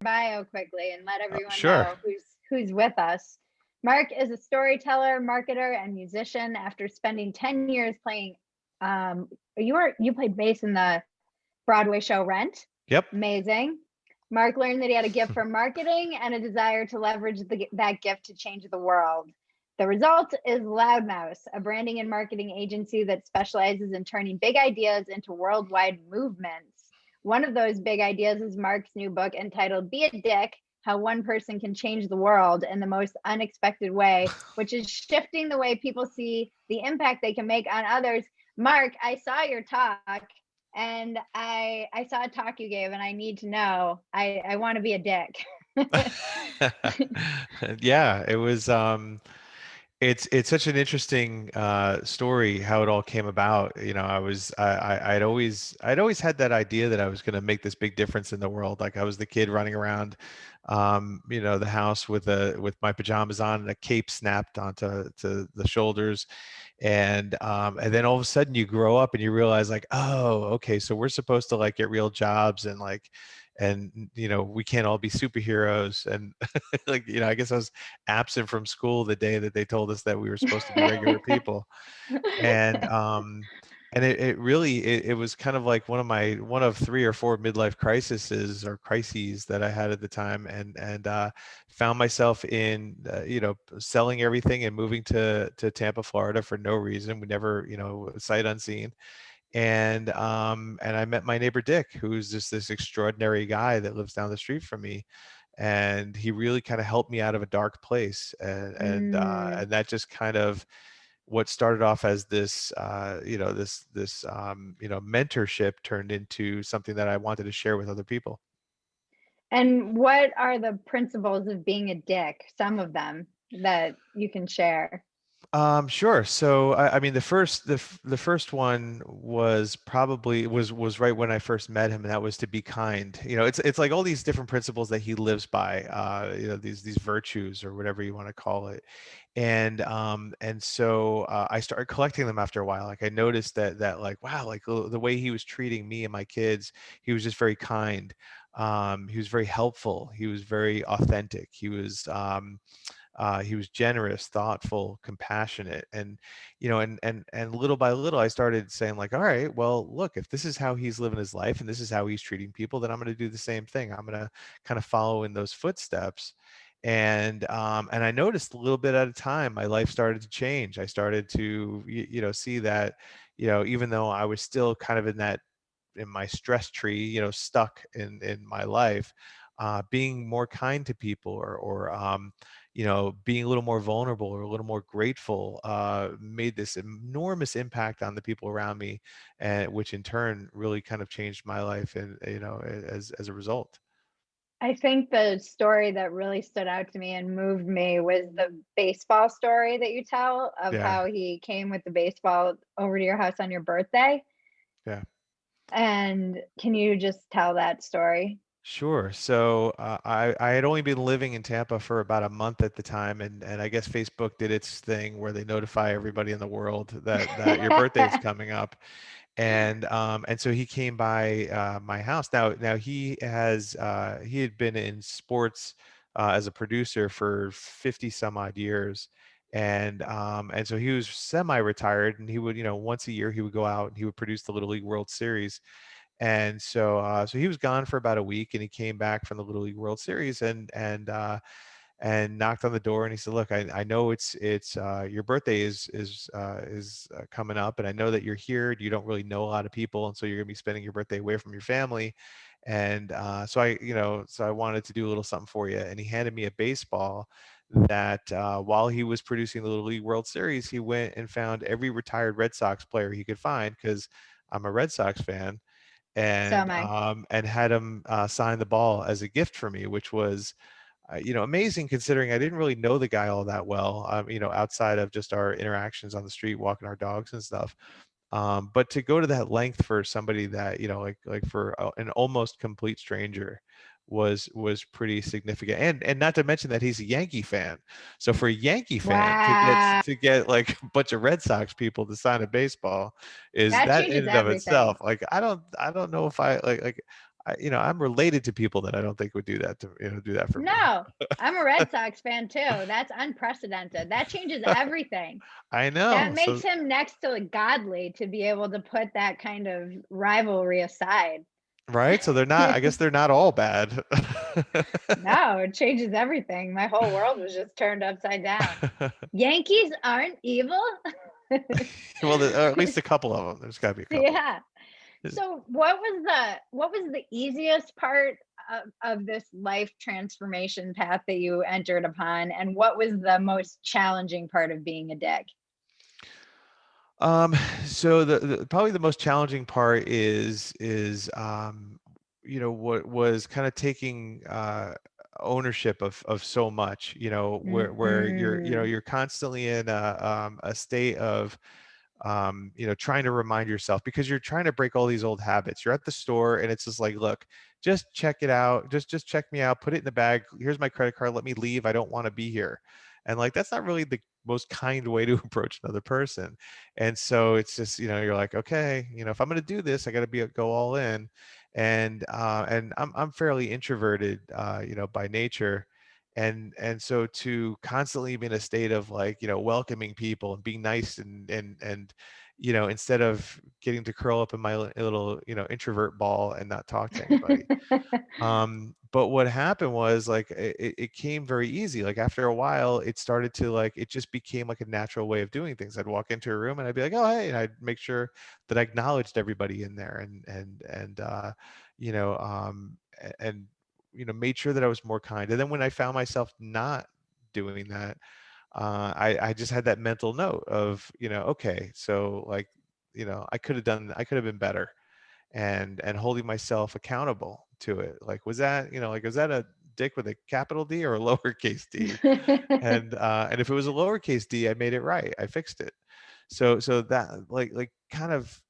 bio quickly and let everyone Sure. know who's with us. Marc is a storyteller, marketer, and musician. After spending 10 years playing, you played bass in the Broadway show Rent. Yep. Amazing. Marc learned that he had a gift for marketing and a desire to leverage that gift to change the world. The result is LoudMouse, a branding and marketing agency that specializes in turning big ideas into worldwide movements. One of those big ideas is Marc's new book entitled Be a Dick: How One Person Can Change the World in the Most Unexpected Way, which is shifting the way people see the impact they can make on others. Marc, I saw your talk and I saw a talk you gave and I need to know. I want to be a dick. Yeah, it was it's such an interesting story how it all came about. You know, I'd always had that idea that I was going to make this big difference in the world. Like I was the kid running around, the house with my pajamas on and a cape snapped onto the shoulders, and then all of a sudden you grow up and you realize like, oh, okay, so we're supposed to like get real jobs and like, and we can't all be superheroes and like, I guess I was absent from school the day that they told us that we were supposed to be regular people. And it really it was kind of like one of three or four midlife crises that I had at the time, and found myself in selling everything and moving to Tampa, Florida for no reason. We never, sight unseen. And I met my neighbor Dick, who's just this extraordinary guy that lives down the street from me, and he really kind of helped me out of a dark place, and that just kind of what started off as this mentorship turned into something that I wanted to share with other people. And what are the principles of being a dick? Some of them that you can share. Sure. So, I mean, the first one was probably was right when I first met him, and that was to be kind. It's like all these different principles that he lives by. These virtues or whatever you want to call it, and so I started collecting them after a while. Like I noticed that like, wow, like the way he was treating me and my kids, he was just very kind. He was very helpful. He was very authentic. He was generous, thoughtful, compassionate, and and little by little, I started saying like, all right, well, look, if this is how he's living his life and this is how he's treating people, then I'm going to do the same thing. I'm going to kind of follow in those footsteps. And I noticed a little bit at a time, my life started to change. I started to see that even though I was still kind of in my stress tree, stuck in my life, being more kind to people or being a little more vulnerable or a little more grateful made this enormous impact on the people around me, and which in turn really kind of changed my life, and as a result. I think the story that really stood out to me and moved me was the baseball story that you tell of Yeah, how he came with the baseball over to your house on your birthday. yeah. And can you just tell that story? Sure. So I had only been living in Tampa for about a month at the time, and I guess Facebook did its thing where they notify everybody in the world that your birthday is coming up, and so he came by my house. Now he had been in sports as a producer for 50 some odd years, and so he was semi-retired, and he would once a year he would go out and he would produce the Little League World Series. And so he was gone for about a week, and he came back from the Little League World Series, and knocked on the door, and he said, "Look, I know it's your birthday is coming up, and I know that you're here. You don't really know a lot of people, and so you're gonna be spending your birthday away from your family, and so I wanted to do a little something for you." And he handed me a baseball that while he was producing the Little League World Series, he went and found every retired Red Sox player he could find, because I'm a Red Sox fan, So am I. and had him sign the ball as a gift for me, which was amazing, considering I didn't really know the guy all that well, outside of just our interactions on the street, walking our dogs and stuff. But to go to that length for somebody that like for an almost complete stranger was pretty significant, and not to mention that he's a Yankee fan. So for a Yankee fan Wow. to get like a bunch of Red Sox people to sign a baseball, is That that in changes and of everything. itself, like I don't know if I like I'm related to people that I don't think would do that to, do that for me. No, I'm a Red Sox fan too. That's unprecedented. That changes everything. I That know. makes So, him next to godly to be able to put that kind of rivalry aside. right. So they're not, I guess they're not all bad. No, it changes everything. My whole world was just turned upside down. Yankees aren't evil? Well, or at least a couple of them. There's got to be a couple. Yeah. So what was the easiest part of this life transformation path that you entered upon, and what was the most challenging part of being a dick? Um, so probably the most challenging part is what was kind of taking ownership of so much, where you're Mm. you're constantly in a state of trying to remind yourself, because you're trying to break all these old habits. You're at the store and it's just like, look, just check it out. Just check me out. Put it in the bag. Here's my credit card. Let me leave. I don't want to be here. And like, that's not really the most kind way to approach another person. And so it's just, you're like, okay, if I'm going to do this, I got to go all in. And I'm fairly introverted, by nature. And so to constantly be in a state of like, welcoming people and being nice and instead of getting to curl up in my little, introvert ball and not talk to anybody. But what happened was like it came very easy. Like after a while, it started to like, it just became like a natural way of doing things. I'd walk into a room and I'd be like, oh hey, and I'd make sure that I acknowledged everybody in there and you know and made sure that I was more kind. And then when I found myself not doing that, I just had that mental note of, okay, so like, I could have been better, and holding myself accountable to it. Like, was that a dick with a capital D or a lowercase d? And if it was a lowercase d, I made it right. I fixed it. So that like kind of,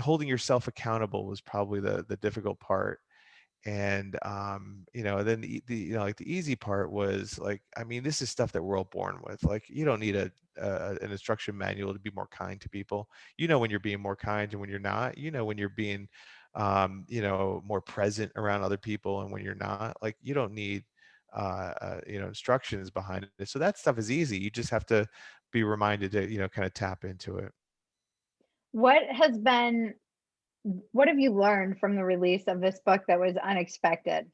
holding yourself accountable was probably the difficult part. And then like the easy part was like, I mean, this is stuff that we're all born with. Like, you don't need an instruction manual to be more kind to people. When you're being more kind and when you're not. When you're being more present around other people and when you're not. Like, you don't need instructions behind it. So that stuff is easy. You just have to be reminded to kind of tap into it. What has been what have you learned from the release of this book that was unexpected?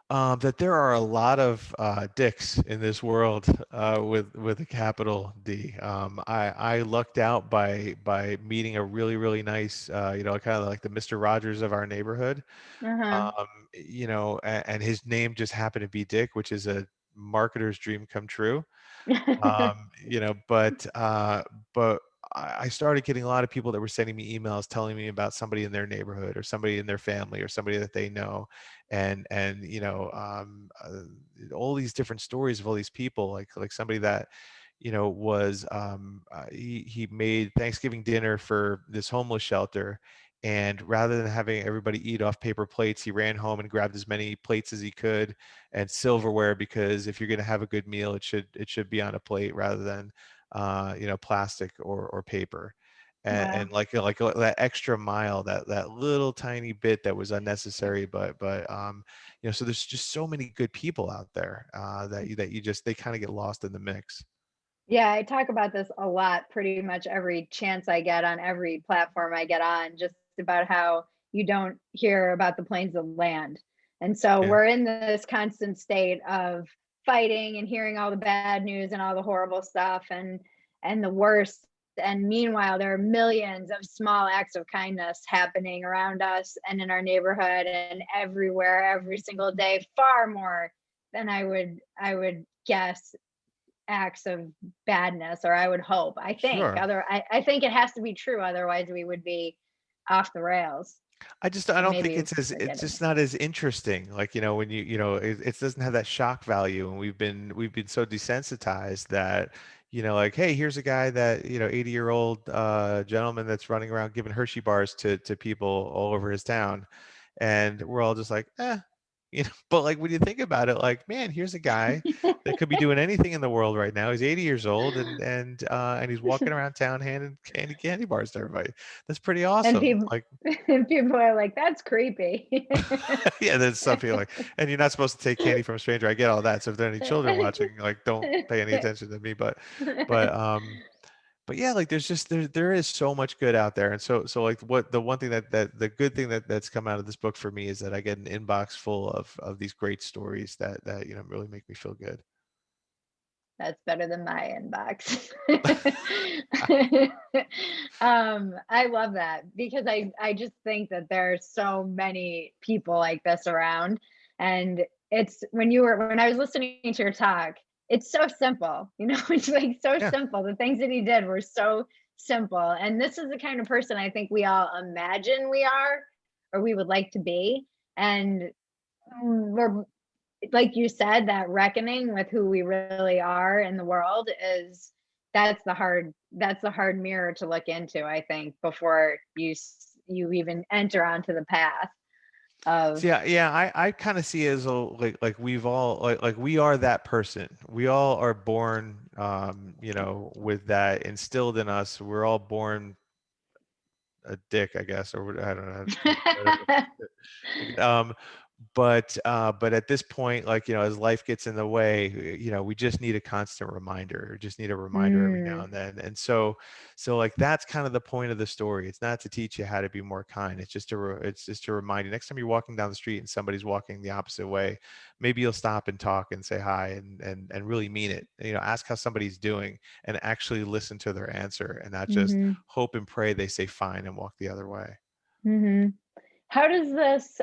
That there are a lot of dicks in this world, with a capital D. I lucked out by meeting a really really nice, kind of like the Mr. Rogers of our neighborhood. Uh-huh. And his name just happened to be Dick, which is a marketer's dream come true. But I started getting a lot of people that were sending me emails telling me about somebody in their neighborhood or somebody in their family or somebody that they know, and all these different stories of all these people, like somebody that was he made Thanksgiving dinner for this homeless shelter, and rather than having everybody eat off paper plates, he ran home and grabbed as many plates as he could and silverware, because if you're going to have a good meal, it should be on a plate rather than plastic or paper. And Wow. like that extra mile, that little tiny bit that was unnecessary, but so there's just so many good people out there, that you just, they kind of get lost in the mix. Yeah, I talk about this a lot, pretty much every chance I get on every platform I get on, just about how you don't hear about the plains of land. And so Yeah, we're in this constant state of fighting and hearing all the bad news and all the horrible stuff and the worst. And meanwhile, there are millions of small acts of kindness happening around us and in our neighborhood and everywhere every single day, far more than I would guess acts of badness, or I would hope. sure. I think it has to be true, otherwise we would be off the rails. I And don't think maybe it's forgetting just it. not as interesting. Like, when it doesn't have that shock value, and we've been so desensitized that, like, hey, here's a guy that, 80-year-old gentleman that's running around giving Hershey bars to people all over his town, and we're all just like, but like when you think about it, like, man, here's a guy that could be doing anything in the world right now. He's 80 years old and he's walking around town handing candy bars to everybody. That's pretty And awesome. people Like, and people are like, that's creepy. yeah, there's some people like, and you're not supposed to take candy from a stranger. I get all that. So if there are any children watching, like, don't pay any attention to me. But but yeah, like there's just there is so much good out there. And so like what the one thing that the good thing that's come out of this book for me is that I get an inbox full of these great stories that really make me feel good. That's better than my inbox. I love that because I just think that there are so many people like this around, and it's when I was listening to your talk, it's so simple, it's like so Yeah. simple. The things that he did were so simple, and this is the kind of person I think we all imagine we are, or we would like to be, and we're like you said, that reckoning with who we really are in the world is that's the hard mirror to look into, I think, before you even enter onto the path So of yeah, I kind of see it as a like we've all like we are that person. We all are born with that instilled in us. We're all born a dick, I guess, or I don't know. Whatever. But at this point, like, as life gets in the way, we just need a constant reminder, or just need a reminder every now mm, and then. And so like that's kind of the point of the story. It's not to teach you how to be more kind. It's just to remind you, next time you're walking down the street and somebody's walking the opposite way, maybe you'll stop and talk and say hi and really mean it. Ask how somebody's doing and actually listen to their answer, and not just mhm, hope and pray they say fine and walk the other way. mhm. How does this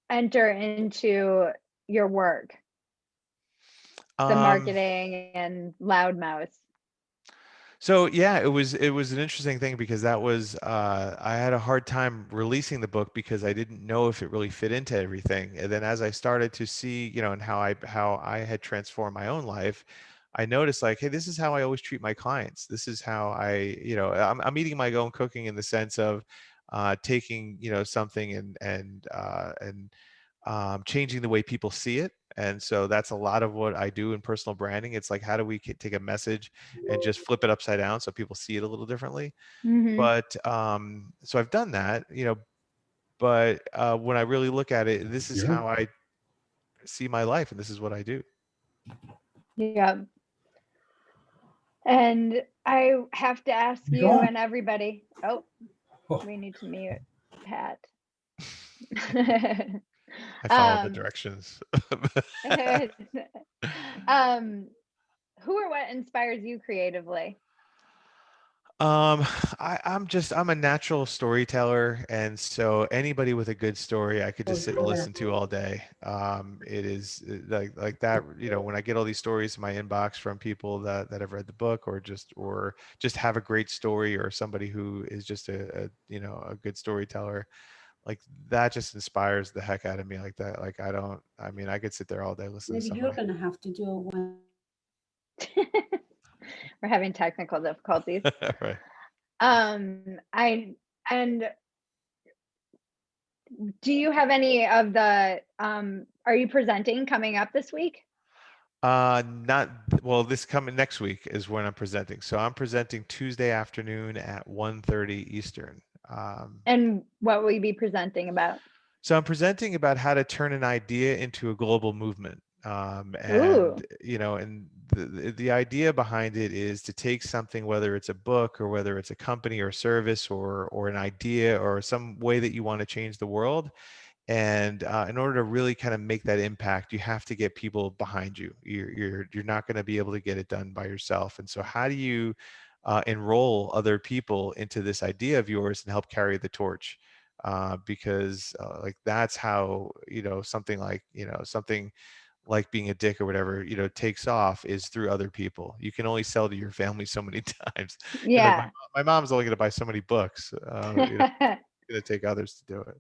enter into your work, the Um, marketing and Loudmouth? So yeah, it was an interesting thing because that was I had a hard time releasing the book because I didn't know if it really fit into everything. And then as I started to see, and how I had transformed my own life, I noticed like, hey, this is how I always treat my clients. This is how I'm eating my own cooking in the sense of taking something and changing the way people see it. And so that's a lot of what I do in personal branding. It's like, how do we take a message and just flip it upside down so people see it a little differently? Mhm. But so I've done that, but when I really look at it, this is Yeah. how I see my life, and this is what I do. Yeah. And I have to ask You you going? and everybody. Oh, Oh, we need to mute Pat. I follow the um, directions. um, who or what inspires you creatively? Um, I'm a natural storyteller, and so anybody with a good story, I could just sit and listen to all day. It is like that, when I get all these stories in my inbox from people that have read the book, or just have a great story, or somebody who is just a good storyteller, like that just inspires the heck out of me like that. Like I mean, I could sit there all day listening to Maybe you're somebody. going to have to do a one. We're having technical difficulties. Right. I and do you have any of the are you presenting coming up this week? Not well, this coming next week is when I'm presenting. So I'm presenting Tuesday afternoon at 1:30 Eastern. And what will you be presenting about? So I'm presenting about how to turn an idea into a global movement. And Ooh. and the idea behind it is to take something, whether it's a book or whether it's a company or service or an idea or some way that you want to change the world. And in order to really kind of make that impact, you have to get people behind you. You're not going to be able to get it done by yourself. And so how do you enroll other people into this idea of yours and help carry the torch? Because like that's how something like being a dick or whatever takes off, is through other people. You can only sell to your family so many times. My, Yeah. my mom's only going to buy so many books. It's going to take others to do it.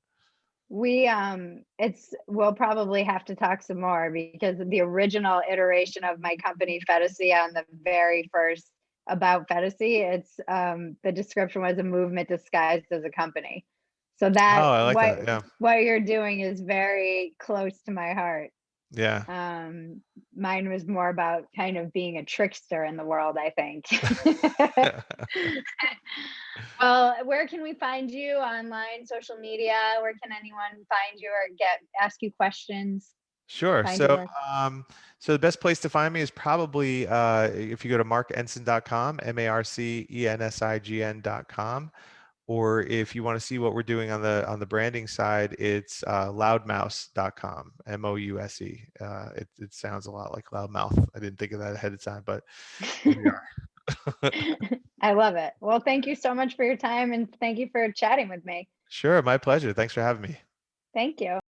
It's we'll probably have to talk some more because the original iteration of my company Phetasy, on the very first about Phetasy, it's the description was a movement disguised as a company. So Oh, that I like that. Yeah. what you're doing is very close to my heart. Yeah. Mine was more about kind of being a trickster in the world, I think. Well, where can we find you online, social media? Where can anyone find you or ask you questions, Sure. find your So, work? so the best place to find me is probably if you go to marcensign.com, marcensign.com, or if you want to see what we're doing on the branding side, it's loudmouse.com, Mouse. It sounds a lot like loudmouth. I didn't think of that ahead of time, but here we are. I love it. Well, thank you so much for your time and thank you for chatting with me. Sure, my pleasure. Thanks for having me. Thank you.